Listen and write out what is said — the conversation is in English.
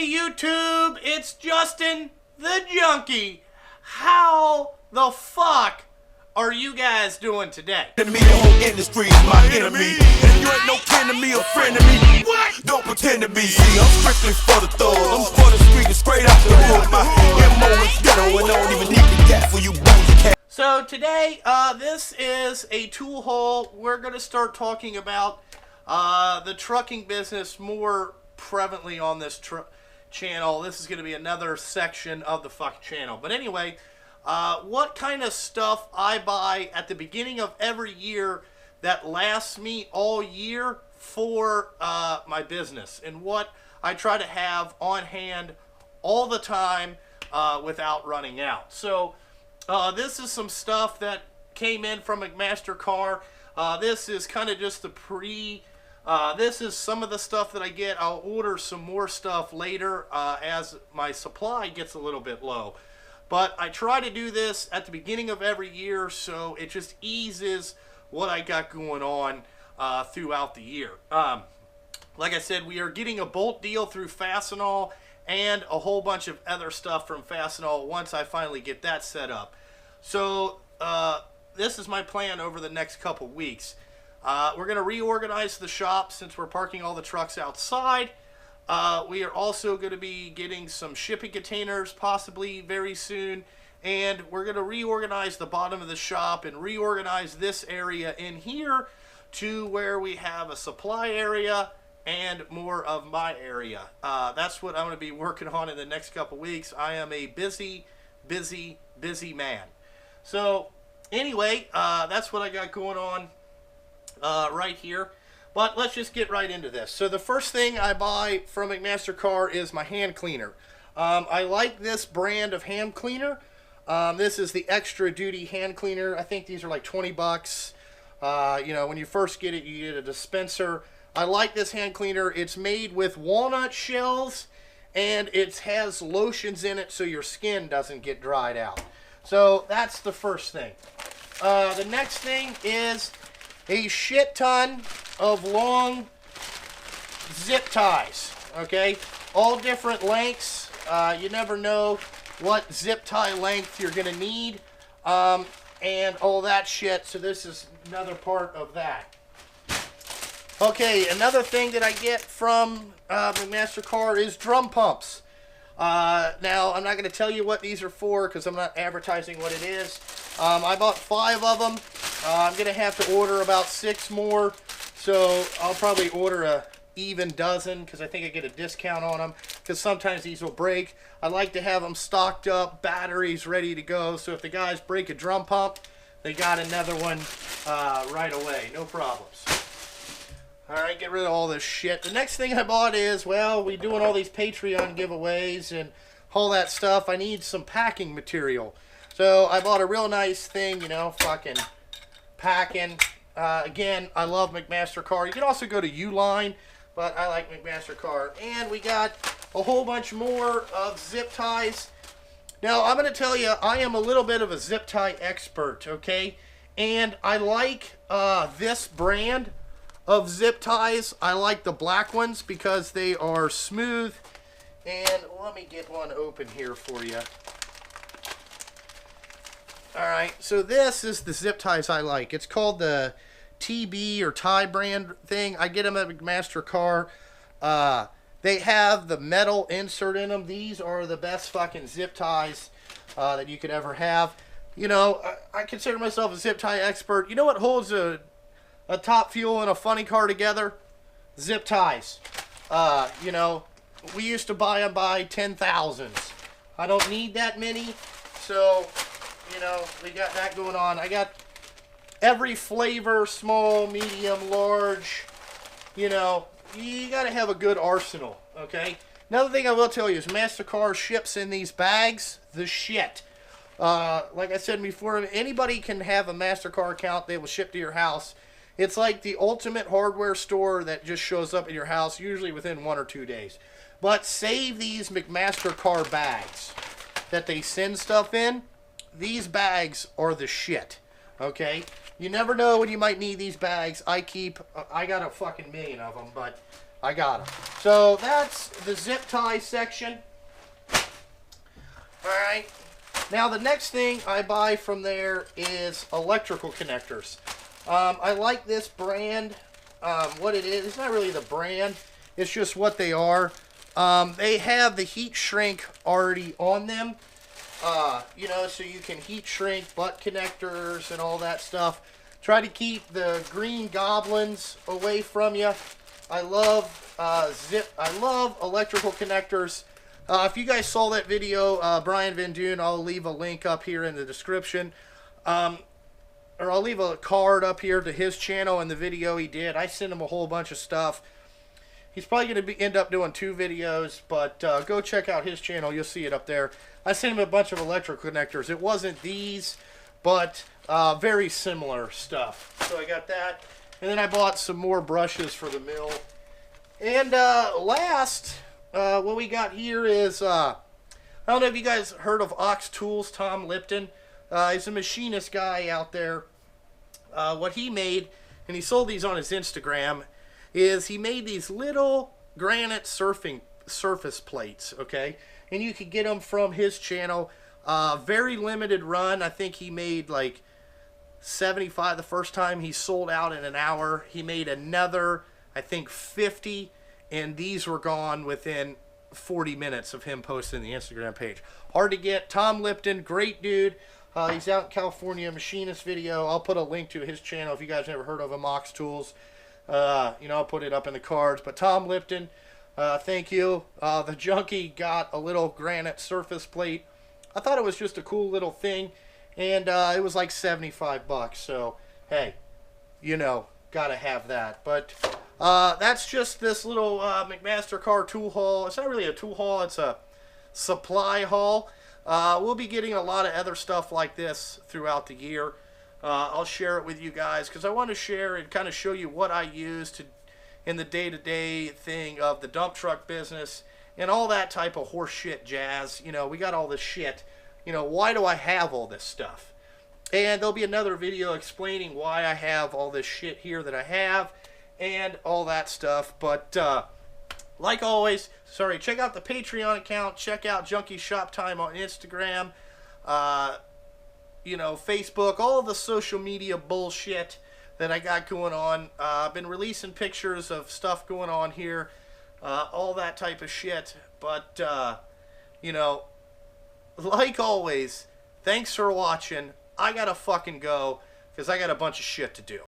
Hey YouTube, it's Justin the Junkie. How the fuck are you guys doing today? Enemy, the whole industry is my enemy. And you ain't no kin to me or friend to me. What? Don't pretend to be. See, I'm strictly for the thug. I'm for the street and straight out the hood. My MO is ghetto and I don't even need the gat for you boozy cat. So today, this is a tool haul. We're going to start talking about the trucking business more prevalently on this channel. This is going to be another section of the fuck channel. But anyway, what kind of stuff I buy at the beginning of every year that lasts me all year for my business, and what I try to have on hand all the time without running out. So this is some stuff that came in from Mcmaster Carr. This is kind of just the this is some of the stuff that I get. I'll order some more stuff later as my supply gets a little bit low. But I try to do this at the beginning of every year, so it just eases what I got going on throughout the year. Like I said, we are getting a bolt deal through Fastenal and a whole bunch of other stuff from Fastenal once I finally get that set up. So this is my plan over the next couple weeks. We're going to reorganize the shop since we're parking all the trucks outside. We are also going to be getting some shipping containers possibly very soon. And we're going to reorganize the bottom of the shop and reorganize this area in here to where we have a supply area and more of my area. That's what I'm going to be working on in the next couple weeks. I am a busy man. So anyway, that's what I got going on right here. But let's just get right into this. So the first thing I buy from Mcmaster Carr is my hand cleaner. I like this brand of hand cleaner. This is the extra duty hand cleaner. I think these are like 20 bucks. You know, when you first get it, you get a dispenser. I like this hand cleaner. It's made with walnut shells, and it has lotions in it so your skin doesn't get dried out. So that's the first thing. The next thing is a shit ton of long zip ties. Okay, all different lengths. You never know what zip tie length you're gonna need, and all that shit. So this is another part of that. Okay, another thing that I get from Mcmaster Carr is drum pumps. Now, I'm not going to tell you what these are for because I'm not advertising what it is. I bought 5 of them. I'm going to have to order about 6 more. So I'll probably order a even dozen because I think I get a discount on them because sometimes these will break. I like to have them stocked up, batteries ready to go. So if the guys break a drum pump, they got another one right away. No problems. Alright, get rid of all this shit. The next thing I bought is, well, we're doing all these Patreon giveaways and all that stuff. I need some packing material. So I bought a real nice thing, you know, fucking packing. Again, I love Mcmaster Carr. You can also go to Uline, but I like Mcmaster Carr. And we got a whole bunch more of zip ties. Now, I'm going to tell you, I am a little bit of a zip tie expert, okay? And I like this brand of zip ties. I like the black ones because they are smooth. And let me get one open here for you. Alright, so this is the zip ties I like. It's called the TB or tie brand thing. I get them at Mcmaster Carr. They have the metal insert in them. These are the best fucking zip ties that you could ever have. You know, I consider myself a zip tie expert. You know what holds a top fuel and a funny car together? Zip ties. You know, we used to buy them by 10,000s. I don't need that many, so, you know, we got that going on. I got every flavor, small, medium, large. You know, you got to have a good arsenal, okay? Another thing I will tell you is Mcmaster Carr ships in these bags the shit. Like I said before, anybody can have a Mcmaster Carr account. They will ship to your house. It's like the ultimate hardware store that just shows up at your house, usually within 1 or 2 days. But save these Mcmaster Carr bags that they send stuff in. These bags are the shit, okay? You never know when you might need these bags. I got a fucking million of them, but I got them. So that's the zip tie section. Alright. Now the next thing I buy from there is electrical connectors. I like this brand. What it is, it's not really the brand. It's just what they are. They have the heat shrink already on them. You know, so you can heat shrink butt connectors and all that stuff. Try to keep the green goblins away from you. I love I love electrical connectors. If you guys saw that video, Brian Van Doon, I'll leave a link up here in the description. Or I'll leave a card up here to his channel and the video he did. I sent him a whole bunch of stuff. He's probably going to end up doing 2 videos, but go check out his channel. You'll see it up there. I sent him a bunch of electrical connectors. It wasn't these, but very similar stuff. So I got that. And then I bought some more brushes for the mill. And last, what we got here is, I don't know if you guys heard of Ox Tools, Tom Lipton. He's a machinist guy out there. What he made, and he sold these on his Instagram, is he made these little granite surface plates, okay? And you could get them from his channel. Very limited run. I think he made like 75 the first time. He sold out in an hour. He made another, I think 50, and these were gone within 40 minutes of him posting the Instagram page. Hard to get. Tom Lipton, great dude. He's out in California, machinist video. I'll put a link to his channel if you guys never heard of him, Ox Tools. You know, I'll put it up in the cards. But Tom Lipton, thank you. The junkie got a little granite surface plate. I thought it was just a cool little thing, and it was like 75 bucks. So, hey, you know, gotta have that. But that's just this little Mcmaster Carr tool haul. It's not really a tool haul. It's a supply haul. We'll be getting a lot of other stuff like this throughout the year. I'll share it with you guys because I want to share and kind of show you what I use in the day-to-day thing of the dump truck business and all that type of horse shit jazz. You know, we got all this shit. You know, why do I have all this stuff? And there'll be another video explaining why I have all this shit here that I have and all that stuff. But like always, check out the Patreon account. Check out Junkie Shop Time on Instagram. You know, Facebook, all the social media bullshit that I got going on. I've been releasing pictures of stuff going on here, all that type of shit. But, you know, like always, thanks for watching. I gotta fucking go because I got a bunch of shit to do.